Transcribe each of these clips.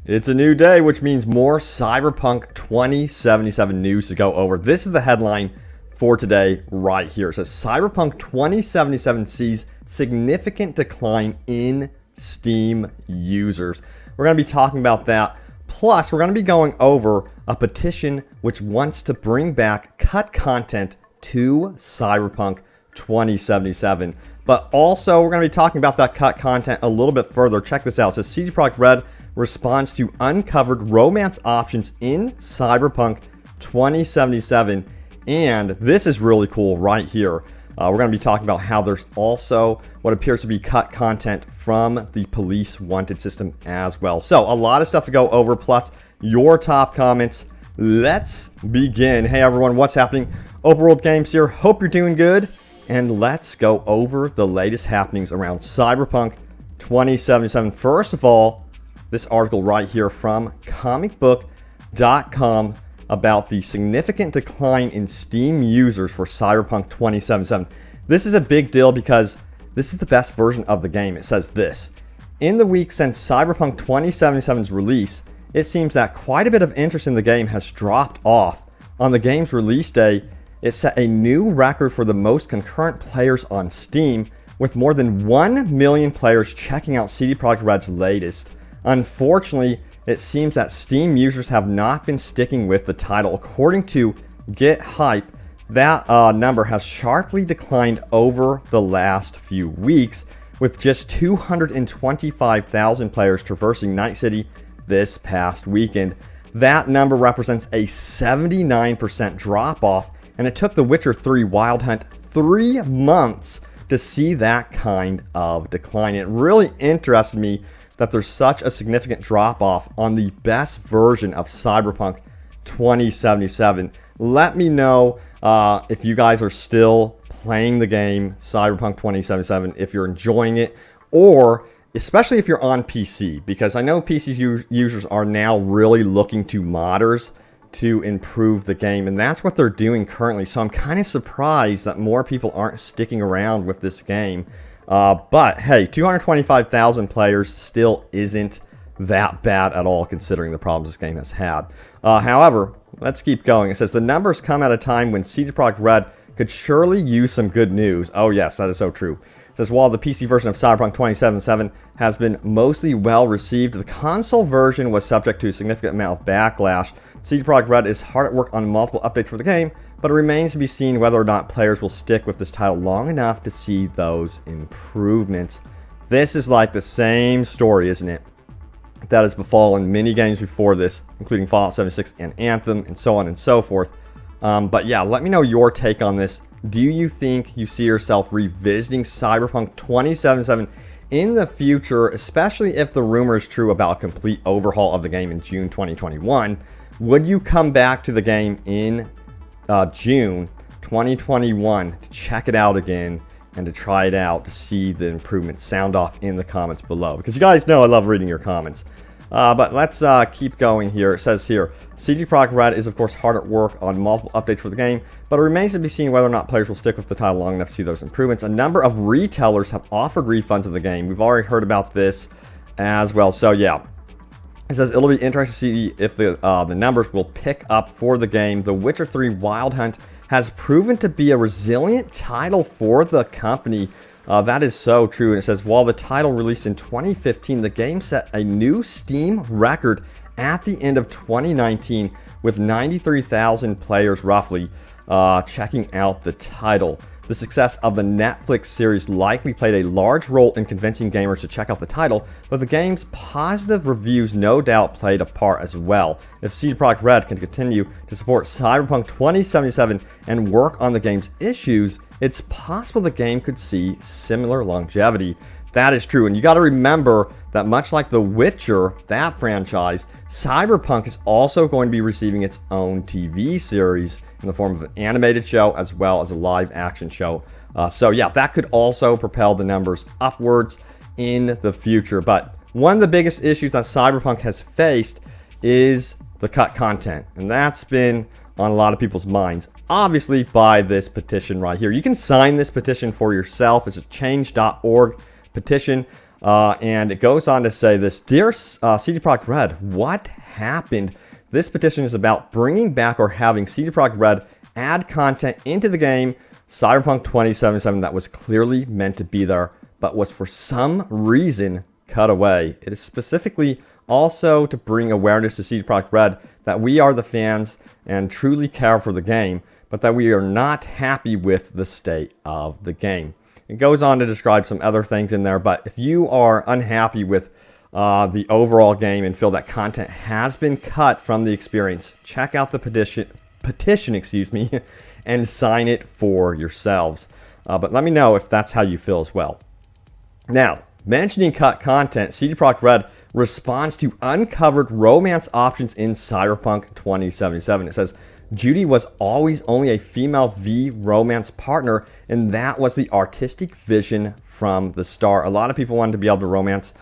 It's a new day, which means more Cyberpunk 2077 news to go over. This is the headline for today right here. It says Cyberpunk 2077 sees significant decline in Steam users. We're going to be talking about that. Plus, we're going to be going over a petition which wants to bring back cut content to Cyberpunk 2077. But also, we're going to be talking about that cut content a little bit further. Check this out. It says CD Projekt RED responds to uncovered romance options in Cyberpunk 2077. And this is really cool right here. We're going to be talking about how there's also what appears to be cut content from the police wanted system as well. So a lot of stuff to go over, plus your top comments. Let's begin. Hey everyone, what's happening? Open World Games here. Hope you're doing good. And let's go over the latest happenings around Cyberpunk 2077. First of all, this article right here from comicbook.com about the significant decline in Steam users for Cyberpunk 2077. This is a big deal because this is the best version of the game. It says this: in the week since Cyberpunk 2077's release, it seems that quite a bit of interest in the game has dropped off. On the game's release day, it set a new record for the most concurrent players on Steam, with more than 1 million players checking out CD Projekt RED's latest. Unfortunately, it seems that Steam users have not been sticking with the title. According to Get Hype, that number has sharply declined over the last few weeks, with just 225,000 players traversing Night City this past weekend. That number represents a 79% drop-off, and it took The Witcher 3 Wild Hunt 3 months to see that kind of decline. It really interested me that there's such a significant drop-off on the best version of Cyberpunk 2077. Let me know if you guys are still playing the game Cyberpunk 2077, if you're enjoying it, or especially if you're on PC, because I know PC users are now really looking to modders to improve the game, and that's what they're doing currently. So I'm kind of surprised that more people aren't sticking around with this game. But hey, 225,000 players still isn't that bad at all, considering the problems this game has had. However, let's keep going. It says the numbers come at a time when CD Projekt RED could surely use some good news. Oh yes, that is so true. It says while the PC version of Cyberpunk 2077 has been mostly well received, the console version was subject to a significant amount of backlash. CD Projekt RED is hard at work on multiple updates for the game, but it remains to be seen whether or not players will stick with this title long enough to see those improvements. This is like the same story, isn't it, that has befallen many games before this, including Fallout 76 and Anthem, and so on and so forth. But yeah, let me know your take on this. Do you think you see yourself revisiting Cyberpunk 2077 in the future, especially if the rumor is true about a complete overhaul of the game in June 2021? Would you come back to the game in June 2021 to check it out again and to try it out to see the improvements? Sound off in the comments below, because you guys know I love reading your comments. But let's keep going here. It says here, CD Projekt RED is of course hard at work on multiple updates for the game, but it remains to be seen whether or not players will stick with the title long enough to see those improvements. A number of retailers have offered refunds of the game. We've already heard about this as well. So yeah, it says it'll be interesting to see if the numbers will pick up for the game. The Witcher 3 Wild Hunt has proven to be a resilient title for the company. That is so true. And it says while the title released in 2015, the game set a new Steam record at the end of 2019 with 93,000 players roughly checking out the title. The success of the Netflix series likely played a large role in convincing gamers to check out the title, but the game's positive reviews no doubt played a part as well. If CD Projekt RED can continue to support Cyberpunk 2077 and work on the game's issues, it's possible the game could see similar longevity. That is true, and you got to remember that much like The Witcher, that franchise, Cyberpunk is also going to be receiving its own TV series in the form of an animated show as well as a live action show. So yeah, that could also propel the numbers upwards in the future. But one of the biggest issues that Cyberpunk has faced is the cut content, and that's been on a lot of people's minds, obviously by this petition right here. You can sign this petition for yourself. It's a change.org petition. And it goes on to say this: Dear CD Projekt RED, what happened? This petition is about bringing back or having CD Projekt RED add content into the game Cyberpunk 2077 that was clearly meant to be there, but was for some reason cut away. It is specifically also to bring awareness to CD Projekt RED that we are the fans and truly care for the game, but that we are not happy with the state of the game. It goes on to describe some other things in there, but if you are unhappy with the overall game and feel that content has been cut from the experience, check out the petition, excuse me, and sign it for yourselves. But let me know if that's how you feel as well. Now, mentioning cut content, CD Projekt RED responds to uncovered romance options in Cyberpunk 2077. It says, Judy was always only a female V romance partner, and that was the artistic vision from the start. A lot of people wanted to be able to romance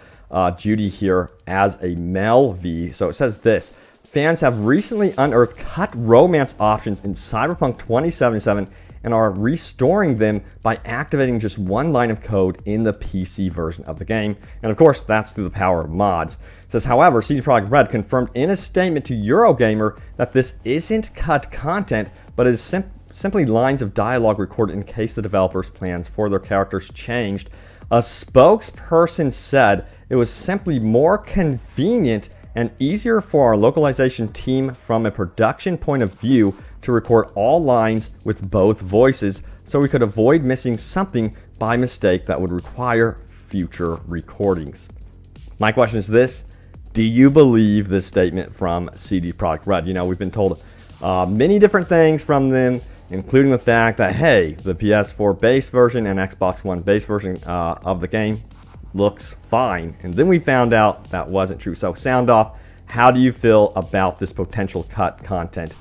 Judy here as a male V. So it says this: fans have recently unearthed cut romance options in Cyberpunk 2077 and are restoring them by activating just one line of code in the PC version of the game. And of course, that's through the power of mods. It says, however, CD Projekt RED confirmed in a statement to Eurogamer that this isn't cut content, but is simply lines of dialogue recorded in case the developers' plans for their characters changed. A spokesperson said it was simply more convenient and easier for our localization team from a production point of view to record all lines with both voices, so we could avoid missing something by mistake that would require future recordings. My question is this: do you believe this statement from CD Projekt RED? You know, we've been told many different things from them, including the fact that, hey, the PS4 base version and Xbox One base version of the game looks fine. And then we found out that wasn't true. So sound off, how do you feel about this potential cut content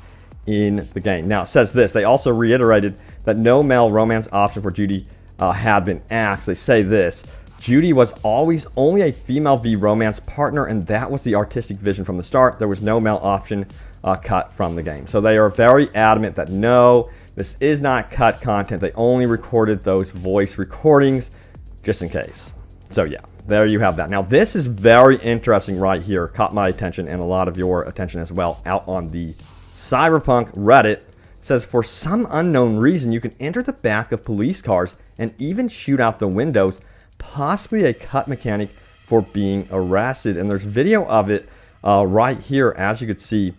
in the game? Now it says this: they also reiterated that no male romance option for Judy had been axed. They say this: Judy was always only a female V romance partner, and that was the artistic vision from the start. There was no male option cut from the game. So they are very adamant that no, this is not cut content. They only recorded those voice recordings just in case. So yeah, there you have that. Now this is very interesting right here. Caught my attention and a lot of your attention as well out on the Cyberpunk Reddit. It says, for some unknown reason, you can enter the back of police cars and even shoot out the windows, possibly a cut mechanic for being arrested. And there's video of it right here. As you can see,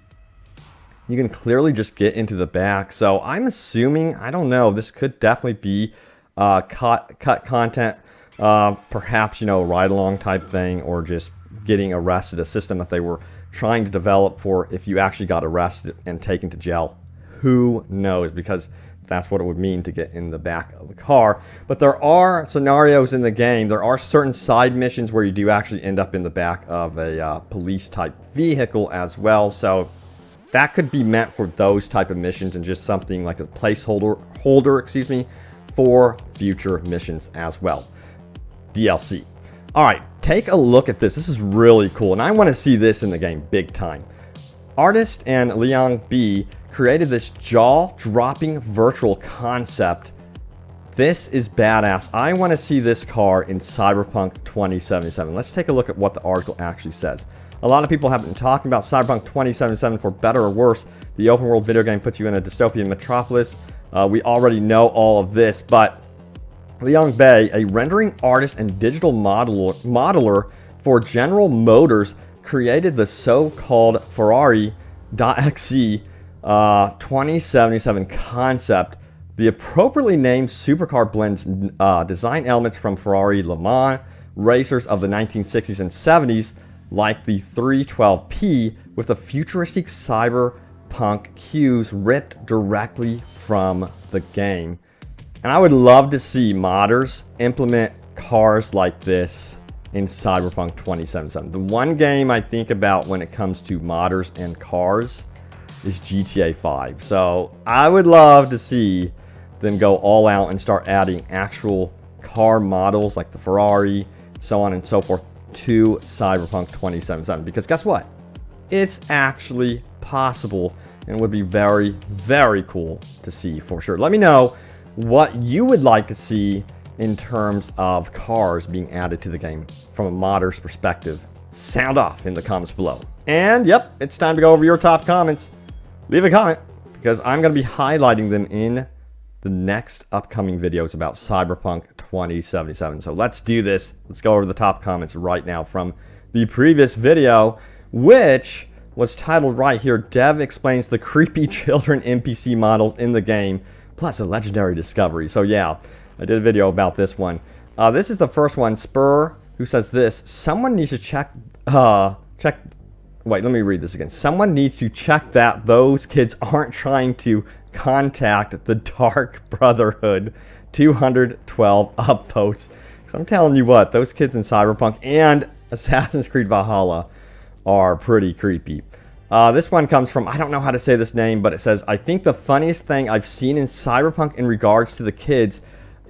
you can clearly just get into the back. So I'm assuming, I don't know, this could definitely be cut content, perhaps, you know, ride along type thing, or just getting arrested, a system that they were trying to develop for if you actually got arrested and taken to jail. Who knows? Because that's what it would mean to get in the back of the car. But there are scenarios in the game, there are certain side missions where you do actually end up in the back of a police type vehicle as well. So that could be meant for those type of missions and just something like a placeholder, excuse me, for future missions as well. DLC. All right, take a look at this. This is really cool, and I want to see this in the game big time. Artist and Liang B created this jaw-dropping virtual concept. This is badass. I want to see this car in Cyberpunk 2077. Let's take a look at what the article actually says. A lot of people have been talking about Cyberpunk 2077 for better or worse. The open world video game puts you in a dystopian metropolis. We already know all of this, but Liang Bei, a rendering artist and digital modeler for General Motors, created the so-called Ferrari.exe 2077 concept. The appropriately named supercar blends design elements from Ferrari Le Mans racers of the 1960s and 70s, like the 312P, with the futuristic cyberpunk cues ripped directly from the game. And I would love to see modders implement cars like this in Cyberpunk 2077. The one game I think about when it comes to modders and cars is GTA 5. So I would love to see them go all out and start adding actual car models like the Ferrari, so on and so forth, to Cyberpunk 2077. Because guess what? It's actually possible and would be very, very cool to see for sure. Let me know what you would like to see in terms of cars being added to the game from a modder's perspective? Sound off in the comments below. And yep, it's time to go over your top comments. Leave a comment because I'm going to be highlighting them in the next upcoming videos about Cyberpunk 2077. So let's do this. Let's go over the top comments right now from the previous video, which was titled right here, Dev explains the creepy children NPC models in the game, plus a legendary discovery. So yeah, I did a video about this one. This is the first one, Spur, who says this: someone needs to wait, let me read this again. Someone needs to check that those kids aren't trying to contact the Dark Brotherhood. 212 upvotes. Because I'm telling you what, those kids in Cyberpunk and Assassin's Creed Valhalla are pretty creepy. This one comes from, I don't know how to say this name, but it says, I think the funniest thing I've seen in Cyberpunk in regards to the kids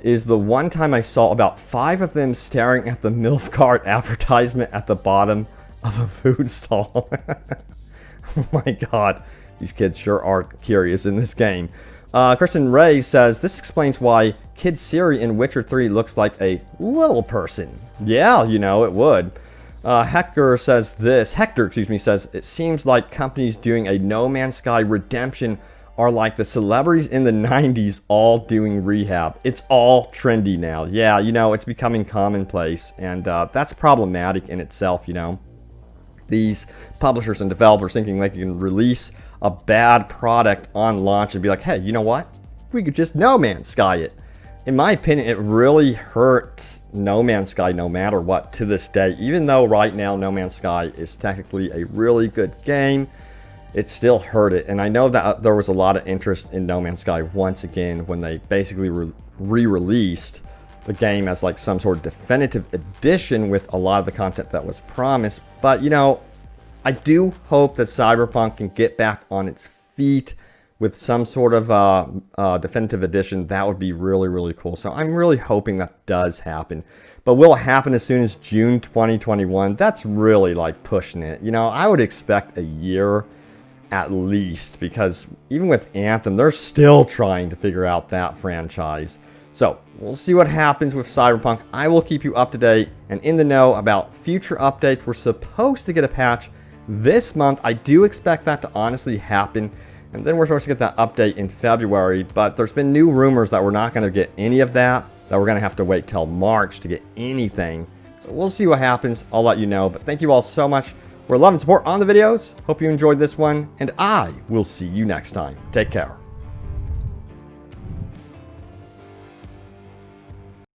is the one time I saw about 5 of them staring at the MILF cart advertisement at the bottom of a food stall. Oh my god, these kids sure are curious in this game. Kristen Ray says, this explains why Kid Siri in Witcher 3 looks like a little person. Yeah, you know, it would. Hector, says, it seems like companies doing a No Man's Sky redemption are like the celebrities in the 90s all doing rehab. It's all trendy now. Yeah, you know, it's becoming commonplace, and that's problematic in itself, you know. These publishers and developers thinking they can release a bad product on launch and be like, hey, you know what? We could just No Man's Sky it. In my opinion, it really hurts No Man's Sky no matter what to this day. Even though right now No Man's Sky is technically a really good game, it still hurt it. And I know that there was a lot of interest in No Man's Sky once again when they basically re-released the game as like some sort of definitive edition with a lot of the content that was promised. But, you know, I do hope that Cyberpunk can get back on its feet with some sort of definitive edition. That would be really, really cool. So I'm really hoping that does happen. But will it happen as soon as June 2021? That's really like pushing it. You know, I would expect a year at least, because even with Anthem, they're still trying to figure out that franchise. So we'll see what happens with Cyberpunk. I will keep you up to date and in the know about future updates. We're supposed to get a patch this month. I do expect that to honestly happen. And then we're supposed to get that update in February. But there's been new rumors that we're not going to get any of that. That we're going to have to wait till March to get anything. So we'll see what happens. I'll let you know. But thank you all so much for love and support on the videos. Hope you enjoyed this one. And I will see you next time. Take care.